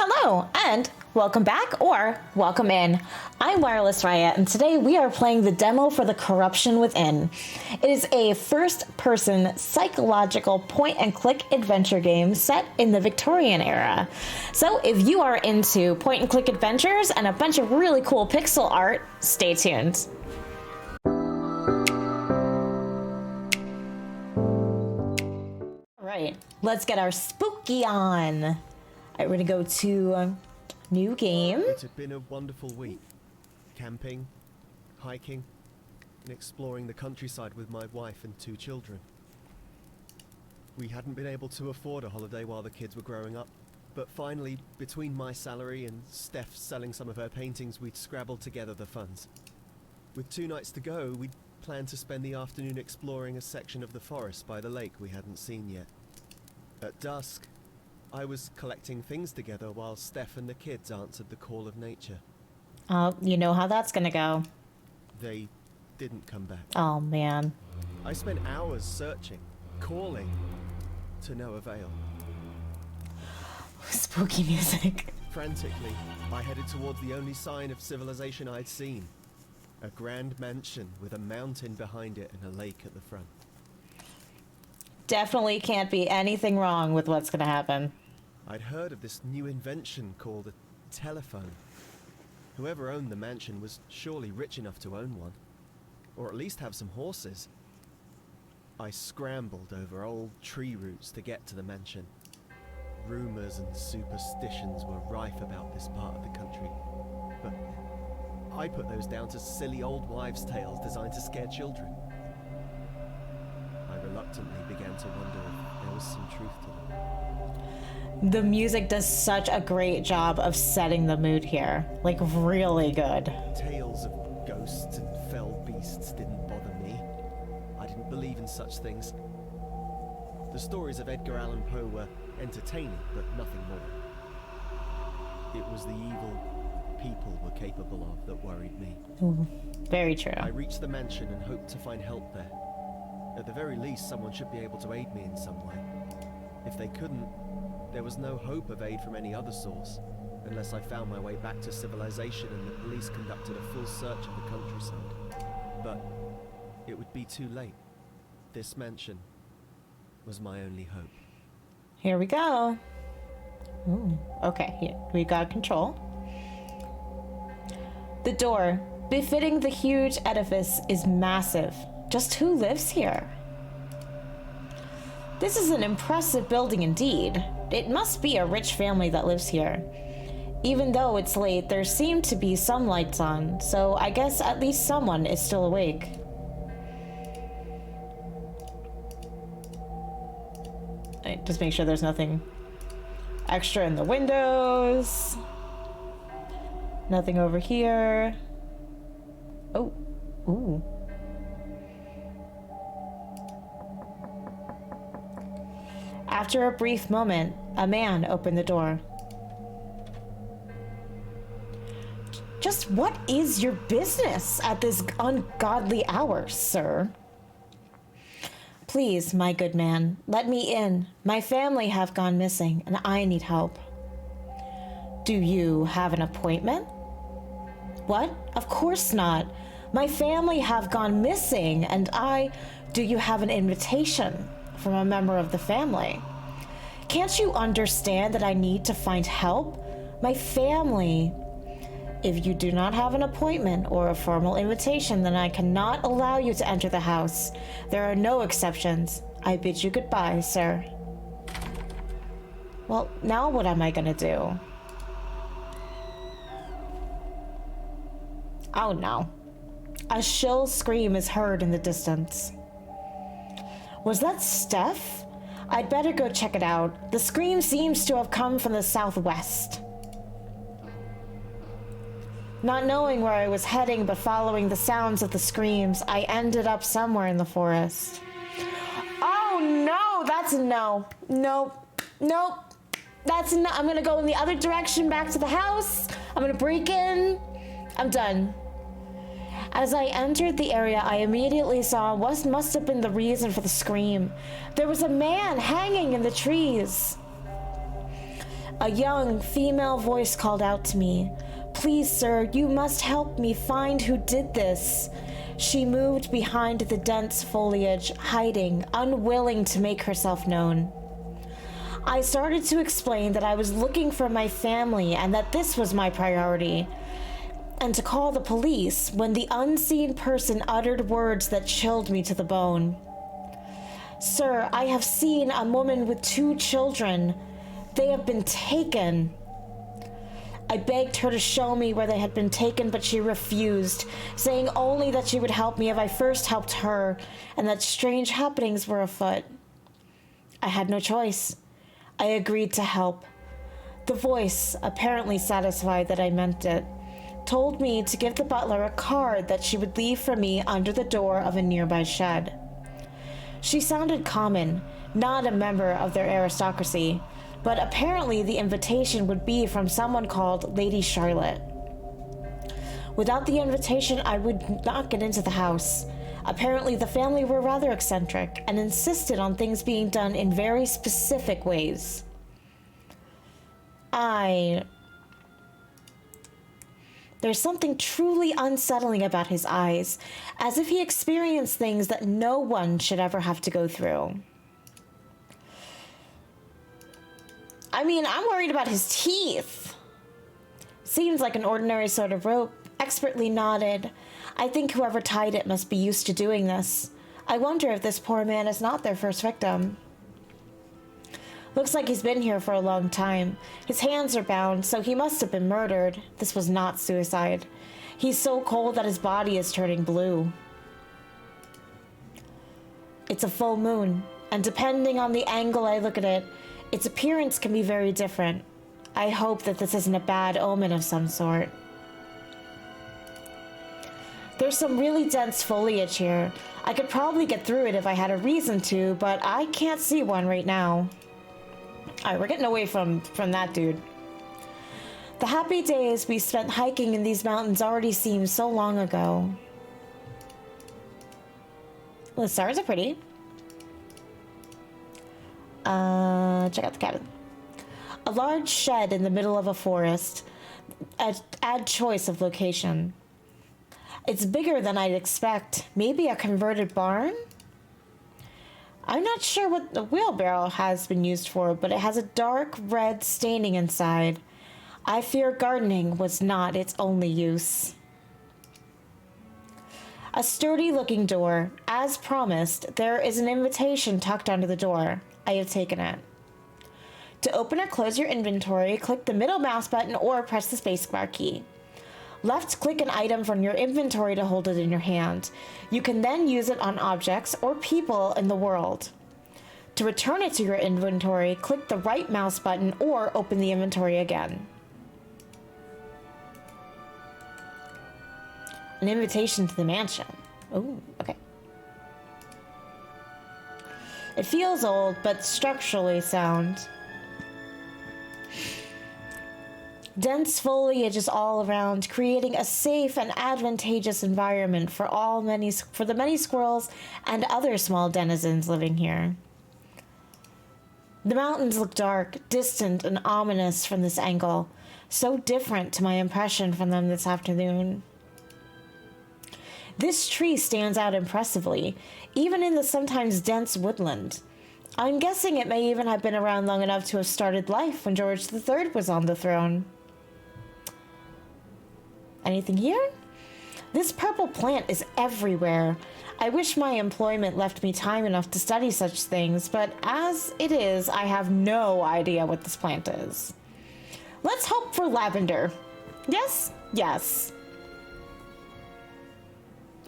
Hello, and welcome back, or welcome in. I'm WirelessRiot, and today we are playing the demo for The Corruption Within. It is a first-person psychological point-and-click adventure game set in the Victorian era. So if you are into point-and-click adventures and a bunch of really cool pixel art, stay tuned. Alright, let's get our spooky on. Alright, we're gonna go to new game. It had been a wonderful week. Camping, hiking, and exploring the countryside with my wife and 2 children. We hadn't been able to afford a holiday while the kids were growing up, but finally, between my salary and Steph selling some of her paintings, we'd scrabbled together the funds. With 2 nights to go, we'd planned to spend the afternoon exploring a section of the forest by the lake we hadn't seen yet. At dusk, I was collecting things together while Steph and the kids answered the call of nature. You know how that's gonna go. They didn't come back. Oh, man. I spent hours searching, calling, to no avail. Spooky music. Frantically, I headed towards the only sign of civilization I'd seen. A grand mansion with a mountain behind it and a lake at the front. Definitely can't be anything wrong with what's gonna happen. I'd heard of this new invention called a telephone. Whoever owned the mansion was surely rich enough to own one, or at least have some horses. I scrambled over old tree roots to get to the mansion. Rumors and superstitions were rife about this part of the country, but I put those down to silly old wives' tales designed to scare children. I reluctantly began to wonder if there was some truth to them. The music does such a great job of setting the mood here. Like, really good. Tales of ghosts and fell beasts didn't bother me. I didn't believe in such things. The stories of Edgar Allan Poe were entertaining, but nothing more. It was the evil people were capable of that worried me. Ooh, very true. I reached the mansion and hoped to find help there. At the very least, someone should be able to aid me in some way. If they couldn't, there was no hope of aid from any other source, unless I found my way back to civilization and the police conducted a full search of the countryside. But it would be too late. This mansion was my only hope. Here we go. Ooh, okay, here we got control. The door, befitting the huge edifice, is massive. Just who lives here? This is an impressive building indeed. It must be a rich family that lives here. Even though it's late, there seem to be some lights on, so I guess at least someone is still awake. Alright, just make sure there's nothing extra in the windows. Nothing over here. Oh, ooh. After a brief moment, a man opened the door. Just what is your business at this ungodly hour, sir? Please, my good man, let me in. My family have gone missing, and I need help. Do you have an appointment? What? Of course not. My family have gone missing, and do you have an invitation from a member of the family? Can't you understand that I need to find help? My family. If you do not have an appointment or a formal invitation, then I cannot allow you to enter the house. There are no exceptions. I bid you goodbye, sir. Well, now what am I gonna do? Oh no. A shrill scream is heard in the distance. Was that Steph? I'd better go check it out. The scream seems to have come from the southwest. Not knowing where I was heading, but following the sounds of the screams, I ended up somewhere in the forest. Oh no, that's a no. Nope. Nope. That's a no. I'm gonna go in the other direction back to the house. I'm gonna break in. I'm done. As I entered the area, I immediately saw what must have been the reason for the scream. There was a man hanging in the trees. A young female voice called out to me. "Please, sir, you must help me find who did this." She moved behind the dense foliage, hiding, unwilling to make herself known. I started to explain that I was looking for my family and that this was my priority, and to call the police when the unseen person uttered words that chilled me to the bone. "Sir, I have seen a woman with 2 children. They have been taken." I begged her to show me where they had been taken, but she refused, saying only that she would help me if I first helped her, and that strange happenings were afoot. I had no choice. I agreed to help. The voice, apparently satisfied that I meant it, told me to give the butler a card that she would leave for me under the door of a nearby shed. She sounded common, not a member of their aristocracy, but apparently the invitation would be from someone called Lady Charlotte. Without the invitation, I would not get into the house. Apparently, the family were rather eccentric and insisted on things being done in very specific ways. There's something truly unsettling about his eyes, as if he experienced things that no one should ever have to go through. I mean, I'm worried about his teeth. Seems like an ordinary sort of rope, expertly knotted. I think whoever tied it must be used to doing this. I wonder if this poor man is not their first victim. Looks like he's been here for a long time. His hands are bound, so he must have been murdered. This was not suicide. He's so cold that his body is turning blue. It's a full moon, and depending on the angle I look at it, its appearance can be very different. I hope that this isn't a bad omen of some sort. There's some really dense foliage here. I could probably get through it if I had a reason to, but I can't see one right now. Alright, we're getting away from that dude. The happy days we spent hiking in these mountains already seem so long ago. Well, the stars are pretty. Check out the cabin. A large shed in the middle of a forest. Add choice of location. It's bigger than I'd expect. Maybe a converted barn? I'm not sure what the wheelbarrow has been used for, but it has a dark red staining inside. I fear gardening was not its only use. A sturdy-looking door. As promised, there is an invitation tucked under the door. I have taken it. To open or close your inventory, click the middle mouse button or press the spacebar key. Left-click an item from your inventory to hold it in your hand. You can then use it on objects or people in the world. To return it to your inventory, click the right mouse button or open the inventory again. An invitation to the mansion. Oh, okay. It feels old, but structurally sound. Dense foliage is all around, creating a safe and advantageous environment for the many squirrels and other small denizens living here. The mountains look dark, distant, and ominous from this angle, so different to my impression from them this afternoon. This tree stands out impressively, even in the sometimes dense woodland. I'm guessing it may even have been around long enough to have started life when George III was on the throne. Anything here? This purple plant is everywhere. I wish my employment left me time enough to study such things, but as it is, I have no idea what this plant is. Let's hope for lavender. Yes? Yes.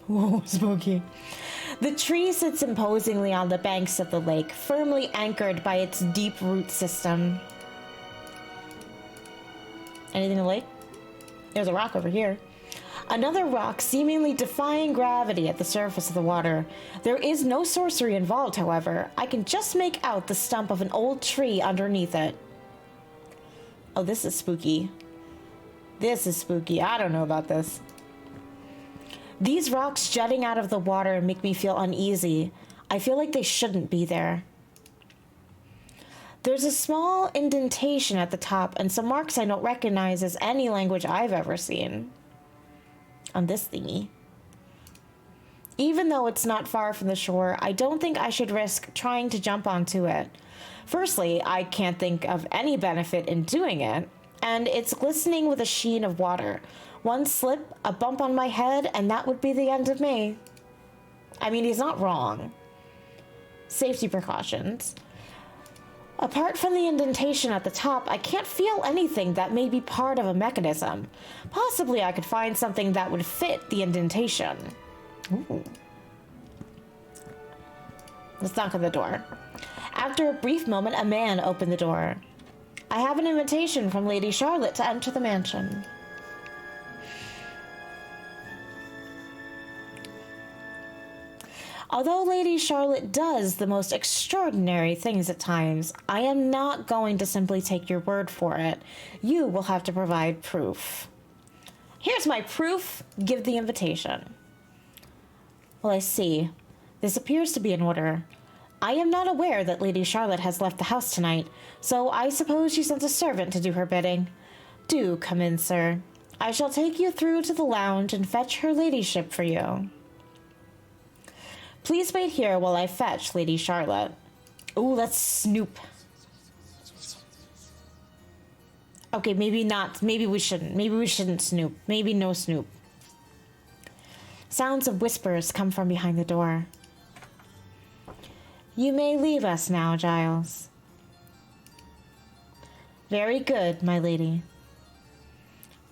Whoa, spooky. The tree sits imposingly on the banks of the lake, firmly anchored by its deep root system. Anything in the lake? There's a rock over here. Another rock seemingly defying gravity at the surface of the water. There is no sorcery involved, however. I can just make out the stump of an old tree underneath it. Oh, this is spooky. This is spooky. I don't know about this. These rocks jutting out of the water make me feel uneasy. I feel like they shouldn't be there. There's a small indentation at the top and some marks I don't recognize as any language I've ever seen on this thingy. Even though it's not far from the shore, I don't think I should risk trying to jump onto it. Firstly, I can't think of any benefit in doing it, and it's glistening with a sheen of water. One slip, a bump on my head, and that would be the end of me. I mean, he's not wrong. Safety precautions. Apart from the indentation at the top, I can't feel anything that may be part of a mechanism. Possibly I could find something that would fit the indentation. Ooh. Let's knock on the door. After a brief moment, a man opened the door. I have an invitation from Lady Charlotte to enter the mansion. Although Lady Charlotte does the most extraordinary things at times, I am not going to simply take your word for it. You will have to provide proof. Here's my proof. Give the invitation. Well, I see. This appears to be in order. I am not aware that Lady Charlotte has left the house tonight, so I suppose she sent a servant to do her bidding. Do come in, sir. I shall take you through to the lounge and fetch her ladyship for you. Please wait here while I fetch Lady Charlotte. Ooh, let's snoop. Okay, maybe not. Maybe we shouldn't. Maybe we shouldn't snoop. Maybe no snoop. Sounds of whispers come from behind the door. You may leave us now, Giles. Very good, my lady.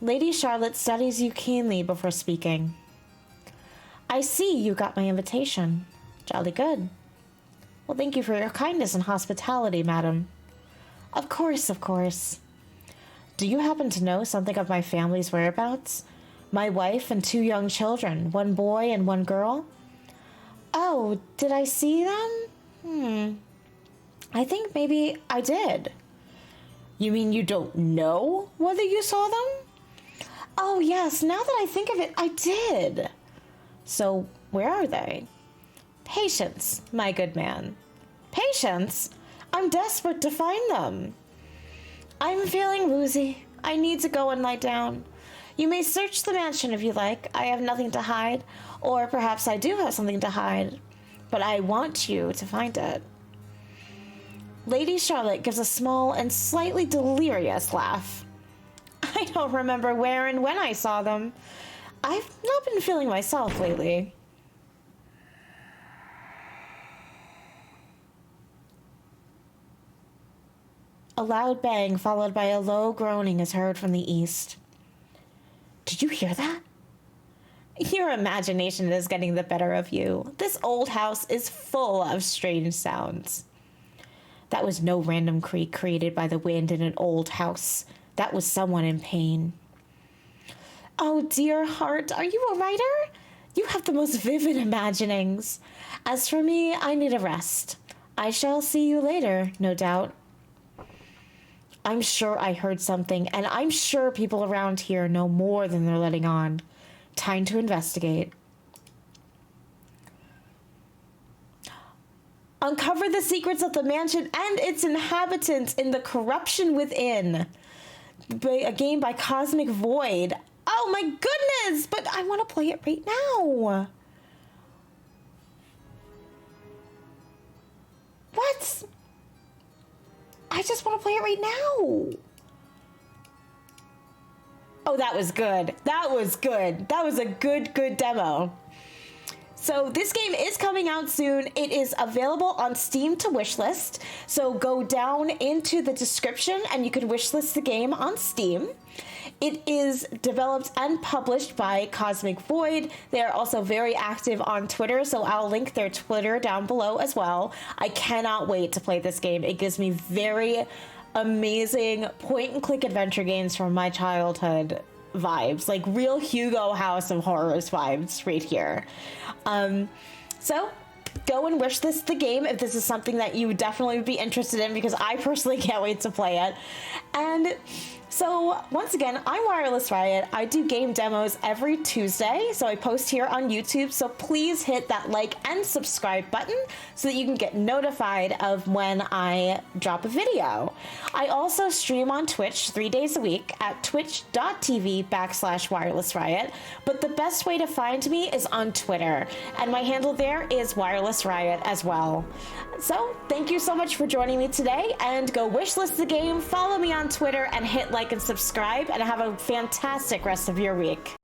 Lady Charlotte studies you keenly before speaking. I see you got my invitation. Jolly good. Well, thank you for your kindness and hospitality, madam. Of course, of course. Do you happen to know something of my family's whereabouts? My wife and 2 young children, 1 boy and 1 girl? Oh, did I see them? I think maybe I did. You mean you don't know whether you saw them? Oh, yes, now that I think of it, I did. So, where are they? Patience, my good man. Patience? I'm desperate to find them. I'm feeling woozy. I need to go and lie down. You may search the mansion if you like. I have nothing to hide. Or perhaps I do have something to hide. But I want you to find it. Lady Charlotte gives a small and slightly delirious laugh. I don't remember where and when I saw them. I've not been feeling myself lately. A loud bang followed by a low groaning is heard from the east. Did you hear that? Your imagination is getting the better of you. This old house is full of strange sounds. That was no random creak created by the wind in an old house. That was someone in pain. Oh, dear heart, are you a writer? You have the most vivid imaginings. As for me, I need a rest. I shall see you later, no doubt. I'm sure I heard something, and I'm sure people around here know more than they're letting on. Time to investigate. Uncover the secrets of the mansion and its inhabitants in The Corruption Within. A game by Cosmic Void. Oh my goodness! But I want to play it right now. What? I just want to play it right now. Oh, that was good. That was good. That was a good demo. So this game is coming out soon. It is available on Steam to wishlist. So go down into the description and you can wishlist the game on Steam. It is developed and published by Cosmic Void. They are also very active on Twitter, so I'll link their Twitter down below as well. I cannot wait to play this game. It gives me very amazing point-and-click adventure games from my childhood vibes, like real Hugo House of Horrors vibes right here. So go and wish this the game if this is something that you definitely would be interested in, because I personally can't wait to play it. And So once again, I'm Wireless Riot. I do game demos every Tuesday, so I post here on YouTube, so please hit that like and subscribe button so that you can get notified of when I drop a video. I also stream on Twitch 3 days a week at twitch.tv/WirelessRiot, but the best way to find me is on Twitter, and my handle there is Wireless Riot as well. So thank you so much for joining me today, and go wishlist the game, follow me on Twitter, and hit like and subscribe, and have a fantastic rest of your week.